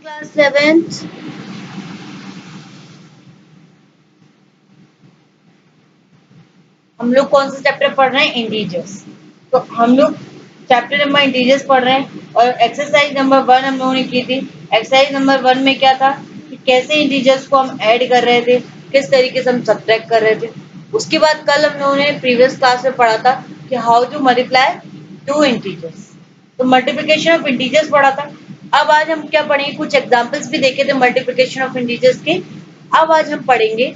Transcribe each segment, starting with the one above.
Class 7th। हम लोग कौन सा चैप्टर पढ़ रहे हैं? इंटीजर्स। तो हम लोग चैप्टर नंबर इंटीजर्स पढ़ रहे हैं और एक्सरसाइज नंबर 1 हम लोगों ने की थी। एक्सरसाइज नंबर 1 में क्या था कि कैसे इंटीजर्स को हम ऐड कर रहे थे, किस तरीके से हम सब्ट्रैक्ट कर रहे थे। उसके बाद कल हम लोगों ने प्रीवियस क्लास में पढ़ा था कि how to multiply two integers, तो मल्टीप्लिकेशन ऑफ इंटीजर्स पढ़ा था। अब आज हम क्या पढ़ेंगे, कुछ एग्जांपल्स भी देखे थे मल्टीप्लिकेशन ऑफ इंटीजर्स के। अब आज हम पढ़ेंगे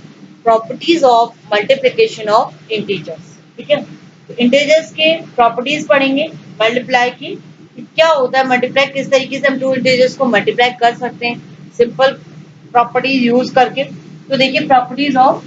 properties of multiplication of integers. ठीक है, इंटीजर्स के प्रॉपर्टीज पढ़ेंगे मल्टीप्लाई की, क्या होता है मल्टीप्लाई, किस तरीके से हम टू इंटीजर्स को मल्टीप्लाई कर सकते हैं सिंपल प्रॉपर्टीज यूज करके। तो देखिए properties of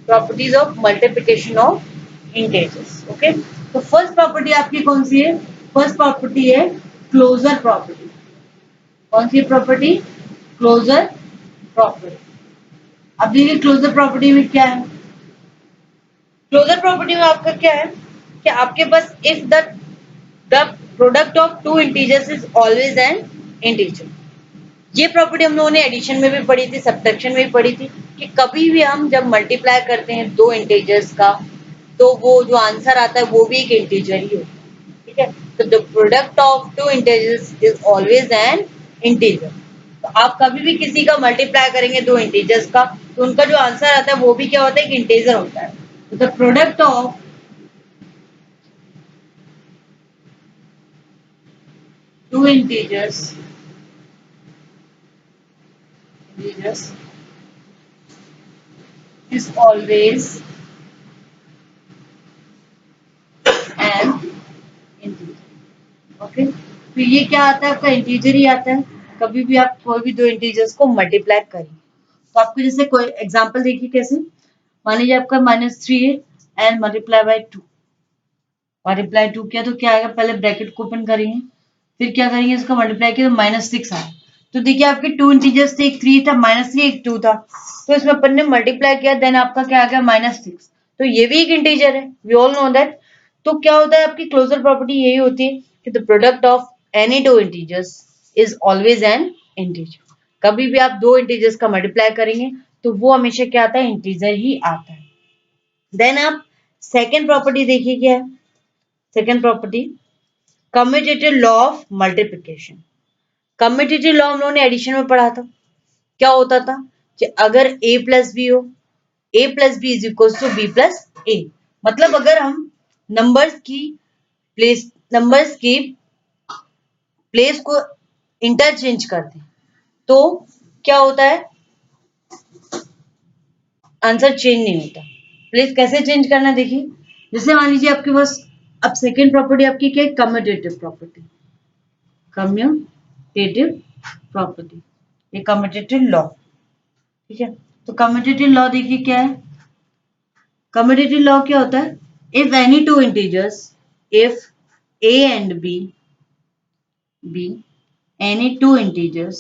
properties of multiplication of integers. Okay, तो फर्स्ट प्रॉपर्टी आपकी कौन सी है? फर्स्ट प्रॉपर्टी है क्लोजर प्रॉपर्टी। कौन सी प्रॉपर्टी? Closure property. अब देखिए क्लोजर प्रॉपर्टी में क्या है। क्लोजर प्रॉपर्टी में आपका क्या है कि आपके पास if the product of two integers is always an integer. ये प्रॉपर्टी हम लोगों ने एडिशन में भी पढ़ी थी, सब्ट्रैक्शन में भी पढ़ी थी कि कभी भी हम जब मल्टीप्लाई करते हैं दो इंटीजर्स का तो वो जो आंसर आता है वो भी एक इंटीजर ही होता है। ठीक है, तो the product of two integers is always an integer. तो आप कभी भी किसी का मल्टीप्लाई करेंगे दो इंटीजर्स का तो उनका जो आंसर आता है वो भी क्या होता है? एक इंटीजर होता है। तो the product of two integers is always an integer। Okay, तो ये क्या आता है? आपका इंटीजर ही आता है। कभी भी आप कोई भी दो इंटीजर्स को मल्टीप्लाई करेंगे तो आपको जैसे कोई एग्जांपल देखिए कैसे। मान लीजिए आपका -3 है एंड मल्टीप्लाई बाय 2। मल्टीप्लाई 2 किया तो क्या आएगा? पहले ब्रैकेट को ओपन करेंगे, फिर क्या करेंगे इसका मल्टीप्लाई किया तो -6 आया। तो देखिए आपके टू इंटीजर्स थे, एक 3 था, -3 एक 2 था, तो इसमें अपन ने मल्टीप्लाई किया देन आपका क्या आ गया? -6। तो ये भी एक इंटीजर है, वी ऑल नो दैट। तो क्या होता है आपकी क्लोजर प्रॉपर्टी यही होती है कि the product of any two integers is always an integer. कभी भी आप दो इंटीजर्स का मल्टीप्लाई करेंगे तो वो हमेशा क्या आता है? इंटीजर ही आता है। देन आप सेकेंड प्रॉपर्टी देखिए क्या है। Second property commutative law of multiplication. Commutative law हम लोगों ने एडिशन में पढ़ा था। क्या होता था कि अगर a प्लस बी हो, a plus B is equal to B plus A. मतलब अगर हम नंबर्स की प्लेस को इंटरचेंज कर दें तो क्या होता है? आंसर चेंज नहीं होता। प्लेस कैसे चेंज करना देखिए। जैसे मान लीजिए आपके पास अब सेकेंड प्रॉपर्टी आपकी क्या है? Commutative property. कम्यूटेटिव प्रॉपर्टी, ये कम्यूटेटिव लॉ। ठीक है, तो कम्यूटेटिव लॉ देखिए क्या है। कम्यूटेटिव लॉ क्या होता है? If any two integers, if a and b any two integers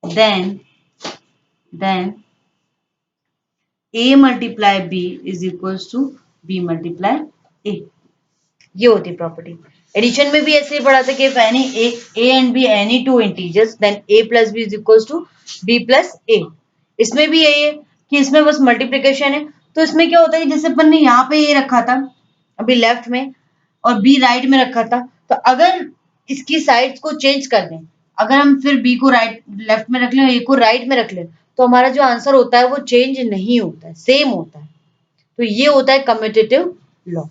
then a multiply b is equals to b multiply a। ये होती प्रॉपर्टी। एडिशन में भी ऐसे ही पढ़ा था कि any a and b any two integers then a plus b is equals to b plus a। इसमें भी यही है कि इसमें बस मल्टीप्लिकेशन है। तो इसमें क्या होता है कि जैसे अपन ने यहाँ पे a रखा था अभी लेफ्ट में और b राइट में रखा था, तो अगर इसकी साइड्स को चेंज कर दें, अगर हम फिर b को राइट लेफ्ट में रख लें और a को राइट में रख लें तो हमारा जो आंसर होता है वो चेंज नहीं होता है, सेम होता है। तो ये होता है कम्यूटेटिव लॉ।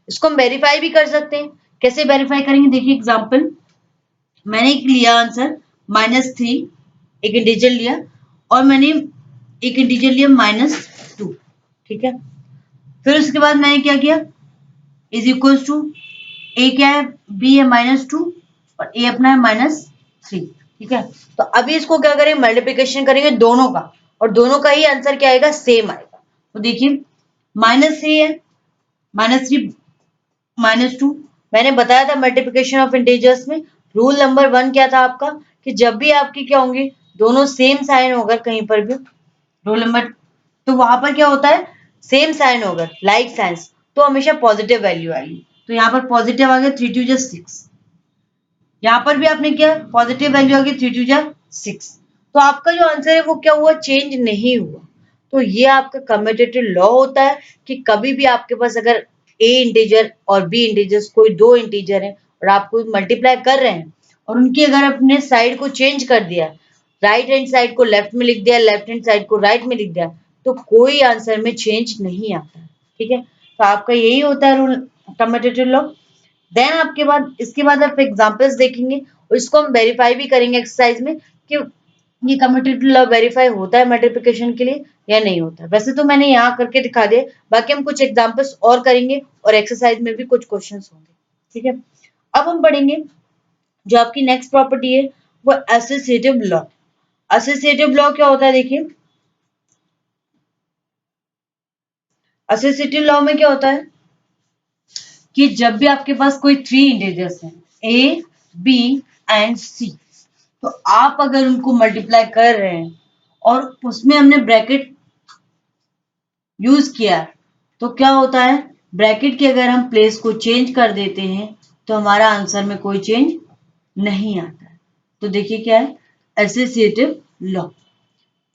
इसको हम वेरीफाई भी कर सकते हैं। कैसे वेरीफाई करेंगे देखिए एग्जांपल। मैंने एक लिया आंसर -3, एक इंटीजर लिया और मैंने एक इंटीजर लिया -2। ठीक है, फिर उसके बाद मैंने क्या किया? इज इक्वल्स टू ए क्या है? बी है -2 और ए अपना है -3। ठीक है, तो अभी इसको क्या करेंगे? मल्टीप्लिकेशन करेंगे दोनों का और दोनों का ही आंसर क्या आएगा? सेम आएगा। तो देखिए -3 है, -3 -2। मैंने बताया था मल्टीप्लिकेशन ऑफ इंटीजर्स में रूल नंबर 1 क्या था आपका कि जब भी आपकी क्या होंगे दोनों सेम साइन होगा कहीं पर भी रूल नंबर, तो वहां पर क्या होता है सेम साइन होगा लाइक साइंस, तो हमेशा पॉजिटिव वैल्यू आएगी। तो यहाँ पर पॉजिटिव आ गया 3 2 6, यहाँ पर भी आपने क्या पॉजिटिव वैल्यू आ गई 3 2 6। तो आपका जो आंसर है वो क्या हुआ चेंज नहीं हुआ। तो ये आपका कम्यूटेटिव लॉ होता है कि कभी भी आपके पास अगर ए इंटीजर और बी इंटीजर्स कोई दो इंटीजर है और आपको मल्टीप्लाई कर रहे हैं और उनकी अगर अपने साइड को चेंज कर दिया, राइट हैंड साइड को लेफ्ट में लिख दिया, लेफ्ट हैंड साइड को राइट में लिख दिया, तो कोई आंसर में चेंज नहीं आता। ठीक है, तो आपका यही होता है रूल कम्यूटेटिव लॉ। देन आपके बाद इसके बाद आप एग्जांपल्स देखेंगे और इसको हम वेरीफाई भी करेंगे एक्सरसाइज में कि ये कम्यूटेटिव लॉ वेरीफाई होता है मल्टीप्लिकेशन के लिए या नहीं होता। वैसे तो मैंने यहाँ करके दिखा दिया, बाकी हम कुछ एग्जांपल्स और करेंगे और एक्सरसाइज में भी कुछ क्वेश्चंस होंगे। ठीक है, अब हम पढ़ेंगे जो आपकी नेक्स्ट प्रॉपर्टी है वो एसोसिएटिव लॉ। एसोसिएटिव लॉ क्या होता है देखिए, एसोसिएटिव लॉ में क्या होता है कि जब भी आपके पास कोई 3 इंटीजर्स हैं ए बी एंड सी, तो आप अगर उनको मल्टीप्लाई कर रहे हैं और उसमें हमने ब्रैकेट यूज किया, तो क्या होता है ब्रैकेट की अगर हम प्लेस को चेंज कर देते हैं तो हमारा आंसर में कोई चेंज नहीं आता है। तो देखिए क्या है एसोसिएटिव लॉ।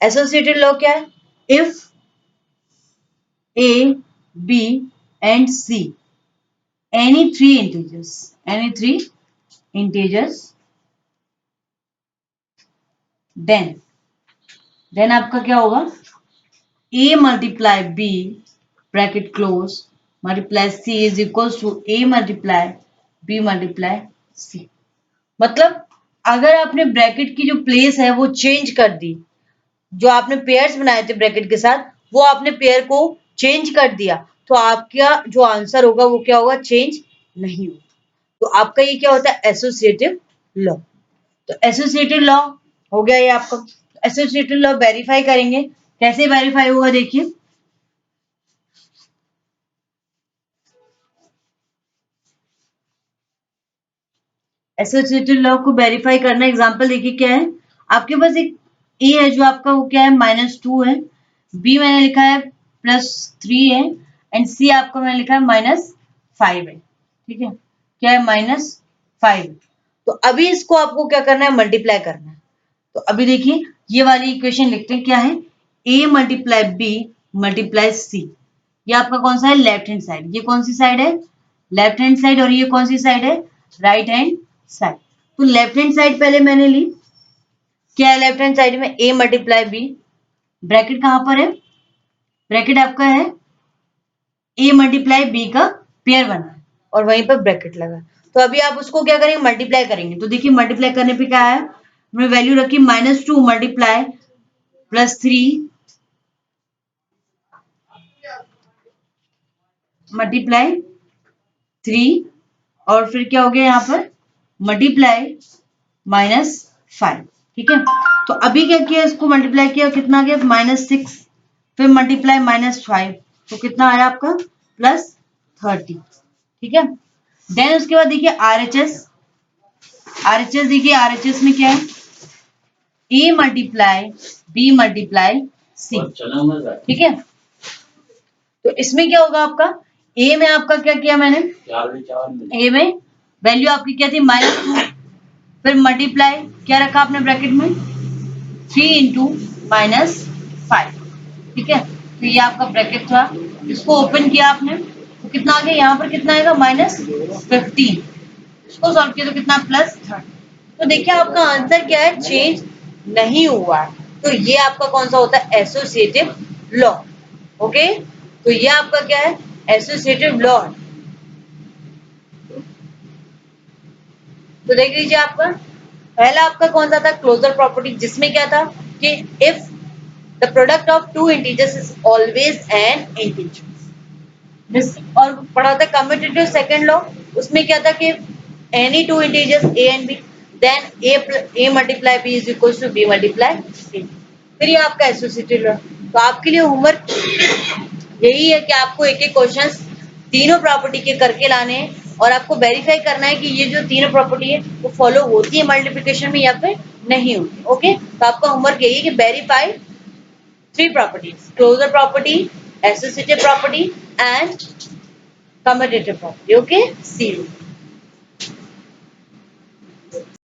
एसोसिएटिव लॉ क्या है, if a b and c any three integers then आपका क्या होगा a multiply b bracket close multiply c is equals to a multiply b multiply c। मतलब अगर आपने ब्रैकेट की जो प्लेस है वो चेंज कर दी, जो आपने पेयर्स बनाए थे ब्रैकेट के साथ वो आपने पेयर को चेंज कर दिया, तो आपका जो आंसर होगा वो क्या होगा चेंज नहीं होगा। तो आपका ये क्या होता है एसोसिएटिव लॉ। तो एसोसिएटिव लॉ हो गया ये आपका। एसोसिएटिव लॉ वेरीफाई करेंगे, कैसे वेरीफाई होगा देखिए, एसोसिएटिव लॉ को वेरीफाई करना एग्जांपल देखिए क्या है, आपके पास एक ए है जो आपका वो क्या है -2 है, बी मैंने लिखा है +3 है एंड सी आपका मैंने लिखा है -5 है। ठीक है, क्या है -5। तो अभी इसको आपको क्या करना है मल्टीप्लाई करना है। तो अभी देखिए ये वाली इक्वेशन लिखते हैं क्या है a multiply B multiply C. ये आपका कौन सा है लेफ्ट हैंड साइड, ये कौन सी साइड है लेफ्ट हैंड साइड और ये कौन सी साइड है राइट हैंड साइड। तो लेफ्ट हैंड साइड पहले मैंने ली, क्या है लेफ्ट हैंड साइड में a मल्टीप्लाई बी, ब्रैकेट कहां पर है ब्रैकेट आपका है a मल्टीप्लाई बी का पेयर बना है और वहीं पर ब्रैकेट लगा। तो अभी आप उसको क्या करेंगे मल्टीप्लाई करेंगे, तो देखिए मल्टीप्लाई करने पे क्या है हमने वैल्यू रखी -2 मल्टीप्लाई +3 मल्टीप्लाई 3 और फिर क्या हो गया यहाँ पर मल्टीप्लाई -5। ठीक है, तो अभी क्या किया इसको मल्टीप्लाई किया कितना आ गया -6 फिर मल्टीप्लाई -5 तो कितना आया आपका +30। ठीक है, देन उसके बाद देखिए आरएचएस, आरएचएस देखिए आरएचएस में क्या है A multiply B multiply C. ठीक है, तो इसमें क्या होगा आपका ए में आपका क्या किया मैंने ए में वैल्यू आपकी क्या थी -2 फिर मल्टीप्लाई क्या रखा आपने ब्रैकेट में 3 इंटू -5। ठीक है, तो ये आपका ब्रैकेट था, इसको ओपन किया आपने तो कितना आ गया यहाँ पर कितना आएगा -15, इसको सॉल्व किया तो कितना +30। तो देखिए आपका आंसर क्या है चेंज नहीं हुआ है। तो ये आपका कौन सा होता है एसोसिएटिव लॉ। ओके, तो ये आपका क्या है एसोसिएटिव लॉ। तो देख लीजिए आपका पहला आपका कौन सा था क्लोजर प्रॉपर्टी, जिसमें क्या था कि if the product of two integers is always an integer. और पढ़ा था कम्यूटेटिव सेकंड लॉ, उसमें क्या था कि any two integers a and b then a multiply b is equal to b multiply c। फिर ये आपका एसोसिएटिव लॉ। तो आपके लिए होमवर्क यही है कि आपको एक एक क्वेश्चंस तीनों प्रॉपर्टी के करके लाने हैं और आपको वेरीफाई करना है कि ये जो तीनों प्रॉपर्टी है वो फॉलो होती है मल्टीप्लिकेशन में या फिर नहीं होती। ओके, तो आपका होमवर्क यही है कि verify three properties: closure property, associative property and commutative property. Okay, see you.